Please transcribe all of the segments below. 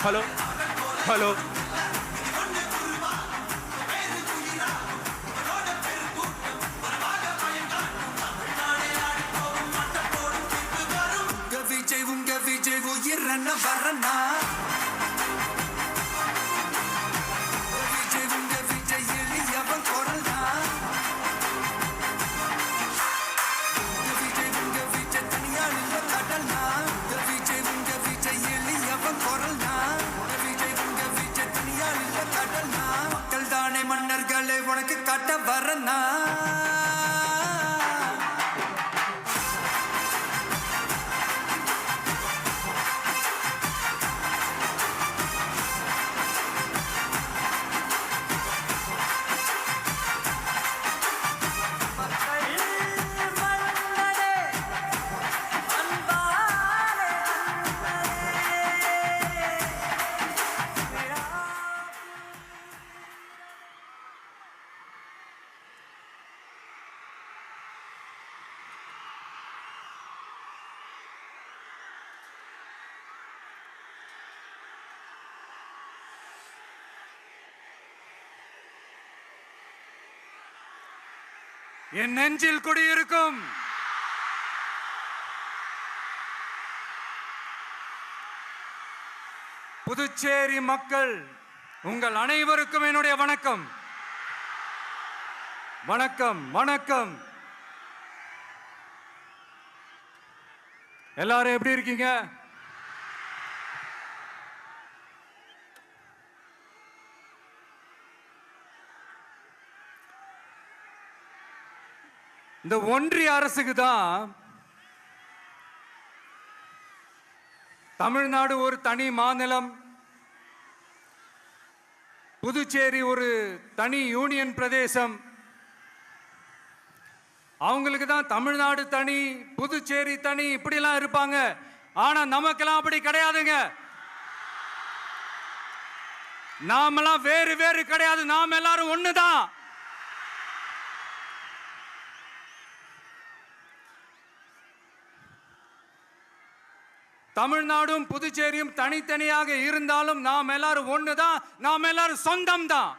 Hello hello உங்க விஜய் உயிரன வரனா விஜய் உங்க விஜய் எளியவன் குரல்னா விஜய் உங்க விஜய் தனியாள் இல்ல கடல்னா விஜய் உங்க விஜய் எளியவன் குரல்னா விஜய் உங்க விஜய் தனியாள் இல்ல கடல்னா மக்கள் தானே மன்னர்களை உனக்கு காட்ட வரனா என் நெஞ்சில் குடியிருக்கும் புதுச்சேரி மக்கள் உங்கள் அனைவருக்கும் என்னுடைய வணக்கம். வணக்கம் வணக்கம். எல்லாரும் எப்படி இருக்கீங்க? இந்த ஒன்றிய அரசுக்கு தான் தமிழ்நாடு ஒரு தனி மாநிலம், புதுச்சேரி ஒரு தனி யூனியன் பிரதேசம். அவங்களுக்கு தான் தமிழ்நாடு தனி, புதுச்சேரி தனி, இப்படிலாம் இருப்பாங்க. ஆனா நமக்கெல்லாம் அப்படி கிடையாதுங்க. நாமெல்லாம் வேறு வேறு கிடையாது. நாம் எல்லாரும் ஒண்ணுதான். தமிழ்நாடும் புதுச்சேரியும் தனித்தனியாக இருந்தாலும் நாம் எல்லாரும் ஒண்ணுதான். நாம் எல்லாரும் சொந்தம் தான்.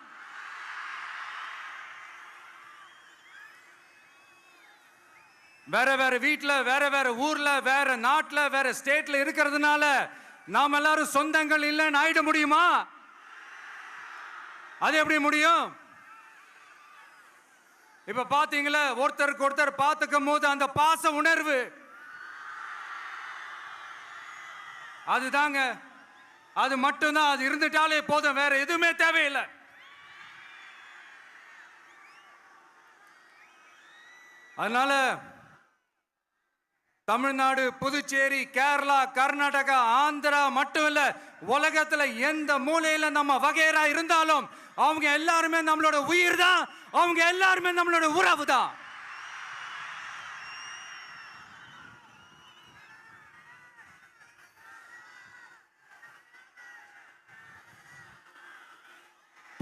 வேற வேற வீட்டுல, வேற வேற ஊர்ல, வேற நாட்டுல, வேற ஸ்டேட்ல இருக்கிறதுனால நாம் எல்லாரும் சொந்தங்கள் இல்லைன்னு ஆயிட முடியுமா? அது எப்படி முடியும்? இப்ப பாத்தீங்களா, ஒருத்தருக்கு ஒருத்தர் பார்த்துக்கும் போது அந்த பாச உணர்வு, அதுதாங்க. அது மட்டும்தான். அது இருந்துட்டாலே போதும், வேற எதுவுமே தேவையில்லை. அதனால தமிழ்நாடு, புதுச்சேரி, கேரளா, கர்நாடகா, ஆந்திரா மட்டும் இல்ல, உலகத்துல எந்த மூலையில நம்ம வகைரா இருந்தாலும் அவங்க எல்லாருமே நம்மளோட உயிர் தான். அவங்க எல்லாருமே நம்மளோட உறவு தான்.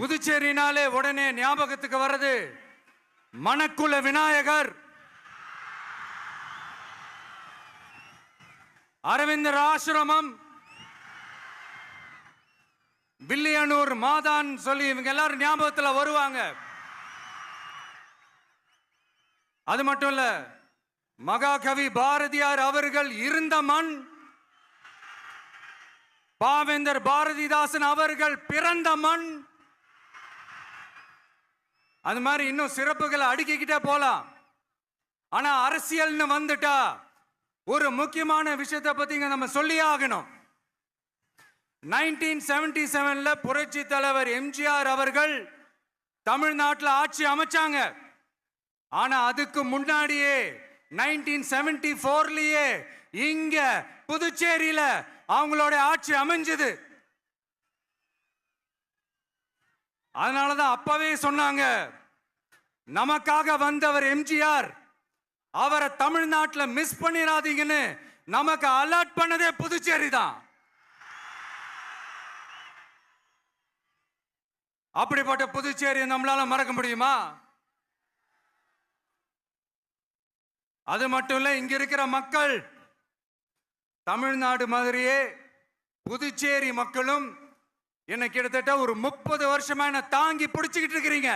புதுச்சேரினாலே உடனே ஞாபகத்துக்கு வர்றது மணக்குள விநாயகர், அரவிந்தர் ஆசிரமம், வில்லியனூர் மாதான் சொல்லி இவங்க எல்லாரும் ஞாபகத்தில் வருவாங்க. அது மட்டும் இல்ல, மகாகவி பாரதியார் அவர்கள் இருந்த மண், பாவேந்தர் பாரதிதாசன் அவர்கள் பிறந்த மண். அது மாதிரி இன்னும் சிறப்புகளை அடுக்கிக்கிட்டே போலாம். ஆனா அரசியல்னு வந்துட்டா ஒரு முக்கியமான விஷயத்தை பத்தி நம்ம சொல்லி ஆகணும். 1977 புரட்சி தலைவர் எம்ஜிஆர் அவர்கள் தமிழ்நாட்டில் ஆட்சி அமைச்சாங்க. ஆனா அதுக்கு முன்னாடியே 1974லயே இங்க புதுச்சேரியில அவங்களோட ஆட்சி அமைஞ்சது. அதனாலதான் அப்பவே சொன்னாங்க, நமக்காக வந்தவர் எம்ஜிஆர், அவரை தமிழ்நாட்டில் மிஸ் பண்ணிடாதீங்கன்னு நமக்கு அலர்ட் பண்ணதே புதுச்சேரி தான். அப்படிப்பட்ட புதுச்சேரியை நம்மளால மறக்க முடியுமா? அது மட்டும் இல்ல, இங்க இருக்கிற மக்கள் தமிழ்நாடு மாதிரியே புதுச்சேரி மக்களும் என்ன கிட்டத்தட்ட ஒரு 30 வருஷமா என்ன தாங்கி பிடிச்சுக்கிட்டு இருக்கிறீங்க.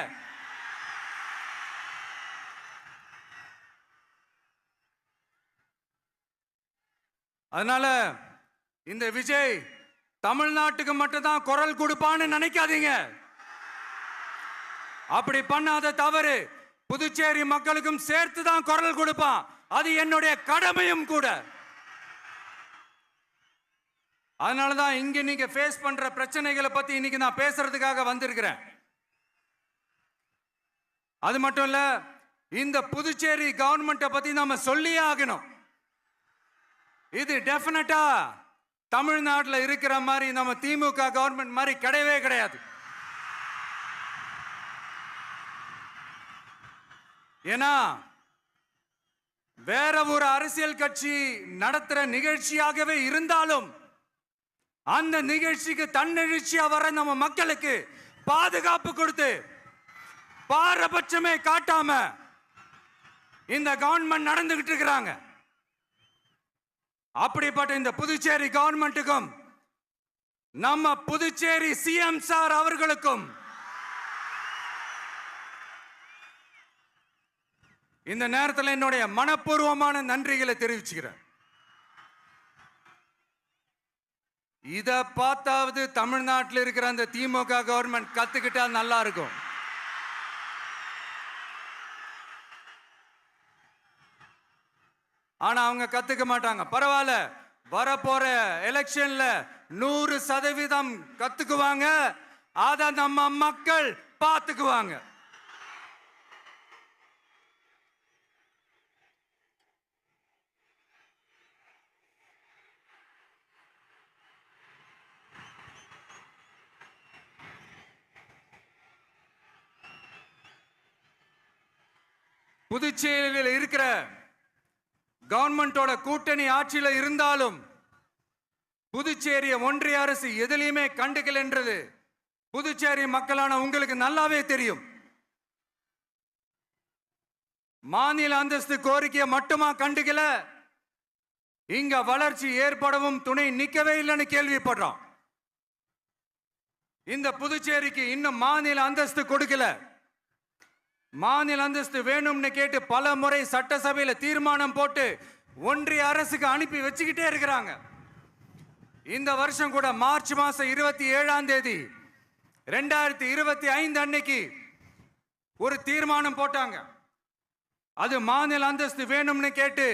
அதனால இந்த விஜய் தமிழ்நாட்டுக்கு மட்டும்தான் குரல் கொடுப்பான்னு நினைக்காதீங்க. அப்படி பண்ணாத தவறு புதுச்சேரி மக்களுக்கும் சேர்த்து தான் குரல் கொடுப்பான். அது என்னுடைய கடமையும் கூட. அதனாலதான் இங்க நீங்க ஃபேஸ் பண்ற பிரச்சனைகளை பத்தி இன்னைக்கு நான் பேசுறதுக்காக வந்திருக்கிறேன். அது மட்டும் இல்ல, இந்த புதுச்சேரி கவர்மெண்ட்டை பத்தி நாம சொல்லியே ஆகணும். இது டெஃபினட்டா தமிழ்நாட்டில் இருக்கிற மாதிரி நம்ம திமுக கவர்மெண்ட் மாதிரி கிடையவே கிடையாது. ஏன்னா வேற ஒரு அரசியல் கட்சி நடத்துற நிகழ்ச்சியாகவே இருந்தாலும் அந்த நிகழ்ச்சிக்கு தன்னெழுச்சியா வர நம்ம மக்களுக்கு பாதுகாப்பு கொடுத்து பாரபட்சமே காட்டாம இந்த கவர்மெண்ட் நடந்துகிட்டு இருக்கிறாங்க. அப்படிப்பட்ட இந்த புதுச்சேரி கவர்மெண்ட்டுக்கும் நம்ம புதுச்சேரி சிஎம் சார் அவர்களுக்கும் இந்த நேரத்தில் என்னுடைய மனப்பூர்வமான நன்றிகளை தெரிவிச்சுக்கிறேன். இத பார்த்தாவது தமிழ்நாட்டில் இருக்கிற அந்த திமுக கவர்மெண்ட் கத்துக்கிட்டா நல்லா இருக்கும். ஆனா அவங்க கத்துக்க மாட்டாங்க. பரவாயில்ல, வரப்போற எலெக்ஷன்ல 100% கத்துக்குவாங்க. அத நம்ம மக்கள் பார்த்துக்குவாங்க. புதுச்சேரியில் இருக்கிற கவர்மெண்டோட கூட்டணி ஆட்சியில இருந்தாலும் புதுச்சேரிய ஒன்றிய அரசு எதிலையுமே கண்டுக்கல என்றது புதுச்சேரி மக்களான உங்களுக்கு நல்லாவே தெரியும். மாநில அந்தஸ்து கோரிக்கையை மட்டுமா கண்டுக்கல, இங்க வளர்ச்சி ஏற்படவும் துணை நிக்கவே இல்லைன்னு கேள்விப்படுறோம். இந்த புதுச்சேரிக்கு இன்னும் மாநில அந்தஸ்து கொடுக்கல. மாநில அந்தஸ்து வேணும்னு கேட்டு பல முறை சட்டசபையில தீர்மானம் போட்டு ஒன்றிய அரசுக்கு அனுப்பி வச்சுக்கிட்டே இருக்கிறாங்க. இந்த வருஷம் கூட மார்ச் மாசம் 27ஆம் தேதி 2025 அன்னைக்கு ஒரு தீர்மானம் போட்டாங்க. அது மாநில அந்தஸ்து வேணும்னு கேட்டு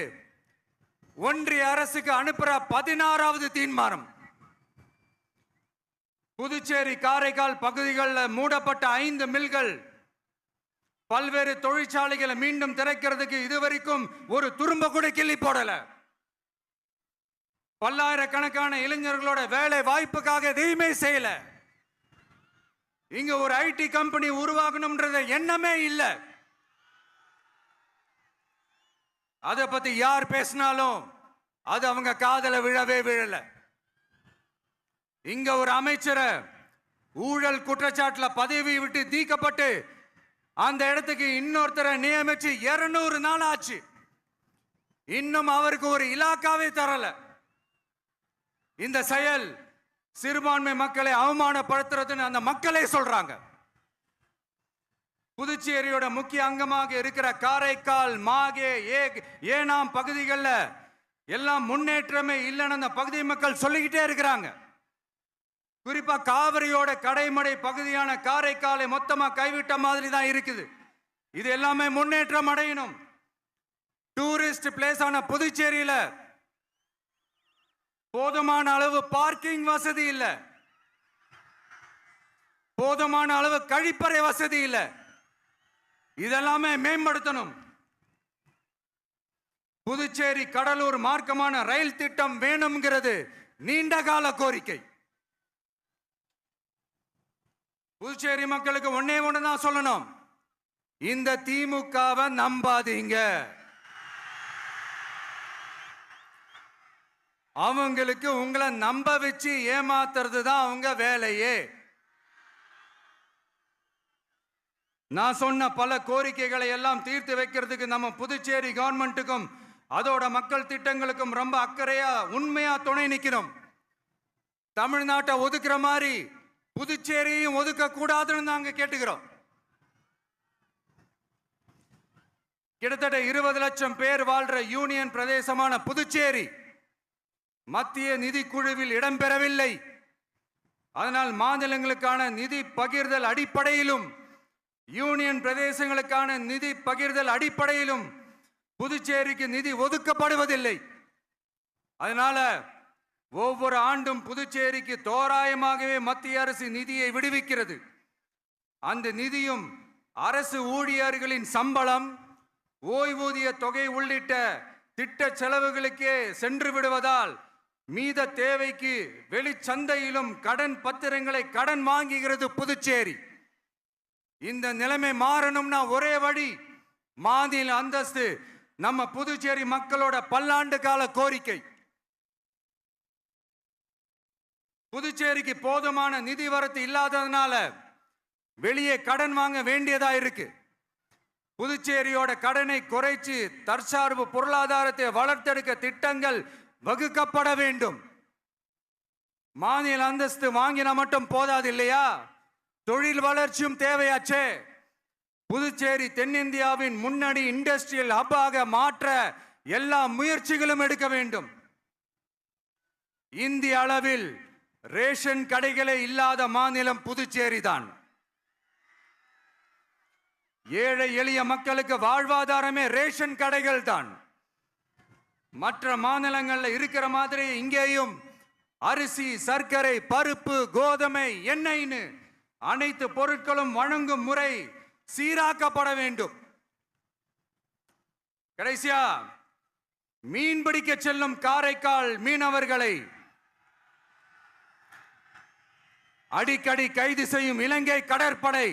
ஒன்றிய அரசுக்கு அனுப்புற 16வது தீர்மானம். புதுச்சேரி காரைக்கால் பகுதிகளில் மூடப்பட்ட 5 மில்கள், பல்வேறு தொழிற்சாலைகளை மீண்டும் திறக்கிறதுக்கு இதுவரைக்கும் ஒரு துரும்ப கூட கிள்ளி போடல. பல்லாயிரக்கணக்கான இளைஞர்களோட வேலை வாய்ப்புக்காக எதையுமே செய்யல. இங்க ஒரு ஐடி கம்பெனி உருவாகணும்ன்றது எண்ணமே இல்லை. அதை பத்தி யார் பேசினாலும் அது அவங்க காதல விழவே விழல. இங்க ஒரு அமைச்சரை ஊழல் குற்றச்சாட்டுல பதவி விட்டு நீக்கப்பட்டு அந்த இடத்துக்கு இன்னொருத்தரை நியமிச்சு 200 நாள் ஆச்சு. இன்னும் அவருக்கு ஒரு இலாக்காவே தரல. இந்த செயல் சிறுபான்மை மக்களை அவமானப்படுத்துறதுன்னு அந்த மக்களே சொல்றாங்க. புதுச்சேரியோட முக்கிய அங்கமாக இருக்கிற காரைக்கால், மாகே, ஏனாம் பகுதிகளில் எல்லாம் முன்னேற்றமே இல்லைன்னு அந்த பகுதி மக்கள் சொல்லிக்கிட்டே இருக்கிறாங்க. குறிப்பா காவிரியோட கடைமடை பகுதியான காரைக்காலை மொத்தமா கைவிட்ட மாதிரி தான் இருக்குது. இது எல்லாமே முன்னேற்றம் அடையணும். டூரிஸ்ட் பிளேஸ் ஆன புதுச்சேரியில போதுமான அளவு பார்க்கிங் வசதி இல்ல, போதுமான அளவு கழிப்பறை வசதி இல்ல. இதெல்லாமே மேம்படுத்தணும். புதுச்சேரி கடலூர் மார்க்கமான ரயில் திட்டம் வேணும்ங்கிறது நீண்ட கால கோரிக்கை. புதுச்சேரி மக்களுக்கு ஒன்னே ஒண்ணுதான் சொல்லணும், இந்த திமுகவை நம்பாதீங்க. அவங்களுக்கு உங்களை நம்ப வச்சு ஏமாத்துறது தான் அவங்க வேலையே. நான் சொன்ன பல கோரிக்கைகளை எல்லாம் தீர்த்து வைக்கிறதுக்கு நம்ம புதுச்சேரி கவர்மெண்ட்டுக்கும் அதோட மக்கள் திட்டங்களுக்கும் ரொம்ப அக்கறையா உண்மையா துணை நிற்கணும். தமிழ்நாட்டை ஒதுக்குற மாதிரி புதுச்சேரியும் ஒதுக்க கூடாதுன்னு நாங்க கேட்டுக்கிறோம். கிட்டத்தட்ட 20 லட்சம் பேர் வாழ்ற யூனியன் பிரதேசமான புதுச்சேரி மத்திய நிதி குழுவில் இடம்பெறவில்லை. அதனால் மாநிலங்களுக்கான நிதி பகிர்தல் அடிப்படையிலும் யூனியன் பிரதேசங்களுக்கான நிதி பகிர்தல் அடிப்படையிலும் புதுச்சேரிக்கு நிதி ஒதுக்கப்படுவதில்லை. அதனால ஒவ்வொரு ஆண்டும் புதுச்சேரிக்கு தோராயமாகவே மத்திய அரசு நிதியை விடுவிக்கிறது. அந்த நிதியும் அரசு ஊழியர்களின் சம்பளம், ஓய்வூதிய தொகை உள்ளிட்ட திட்ட செலவுகளுக்கே சென்று விடுவதால் மீத தேவைக்கு வெளிச்சந்தையிலும் கடன் பத்திரங்களை கடன் வாங்குகிறது புதுச்சேரி. இந்த நிலைமை மாறணும்னா ஒரே வழி மாநில அந்தஸ்து. நம்ம புதுச்சேரி மக்களோட பல்லாண்டு கால கோரிக்கை. புதுச்சேரிக்கு போதுமான நிதி வரத்து இல்லாததுனால வெளியே கடன் வாங்க வேண்டியதா இருக்கு. புதுச்சேரியோட கடனை குறைச்சு தற்சார்பு பொருளாதாரத்தை வளர்த்தெடுக்க திட்டங்கள் வகுக்கப்பட வேண்டும். மாநில அந்தஸ்து வாங்கினா மட்டும் போதாது இல்லையா, தொழில் வளர்ச்சியும் தேவையாச்சே. புதுச்சேரி தென்னிந்தியாவின் முன்னணி இண்டஸ்ட்ரியல் ஹப்பாக மாற்ற எல்லா முயற்சிகளும் எடுக்க வேண்டும். இந்திய அளவில் ரேஷன் கடைகளே இல்லாத மாநிலம் புதுச்சேரி தான். ஏழை எளிய மக்களுக்கு வாழ்வாதாரமே ரேஷன் கடைகள் தான். மற்ற மாநிலங்கள்ல இருக்கிற மாதிரி இங்கேயும் அரிசி, சர்க்கரை, பருப்பு, கோதுமை, எண்ணெய்னு அனைத்து பொருட்களும் வழங்கும் முறை சீராக்கப்பட வேண்டும். கடைசியா மீன் பிடிக்க செல்லும் காரைக்கால் மீனவர்களை அடிக்கடி கைது செய்யும் இலங்கை கடற்படை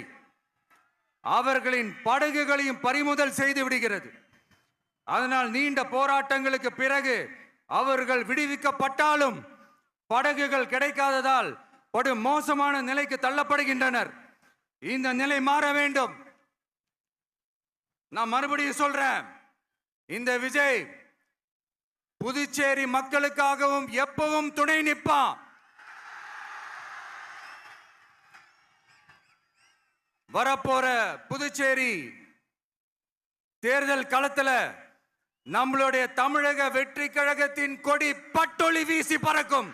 அவர்களின் படகுகளையும் பறிமுதல் செய்து விடுகிறது. அதனால் நீண்ட போராட்டங்களுக்கு பிறகு அவர்கள் விடுவிக்கப்பட்டாலும் படகுகள் கிடைக்காததால் படு மோசமான நிலைக்கு தள்ளப்படுகின்றனர். இந்த நிலை மாற வேண்டும். நான் மறுபடியும் சொல்றேன், இந்த விஜய் புதுச்சேரி மக்களுக்காகவும் எப்பவும் துணை நிற்பான். வரப்போற புதுச்சேரி தேர்தல் களத்துல நம்மளுடைய தமிழக வெற்றி கழகத்தின் கொடி பட்டொளி வீசி பறக்கும்.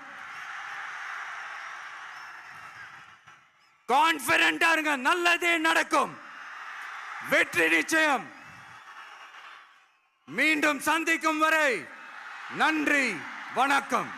கான்பிடென்டா இருங்க, நல்லதே நடக்கும். வெற்றி நிச்சயம். மீண்டும் சந்திக்கும் வரை நன்றி, வணக்கம்.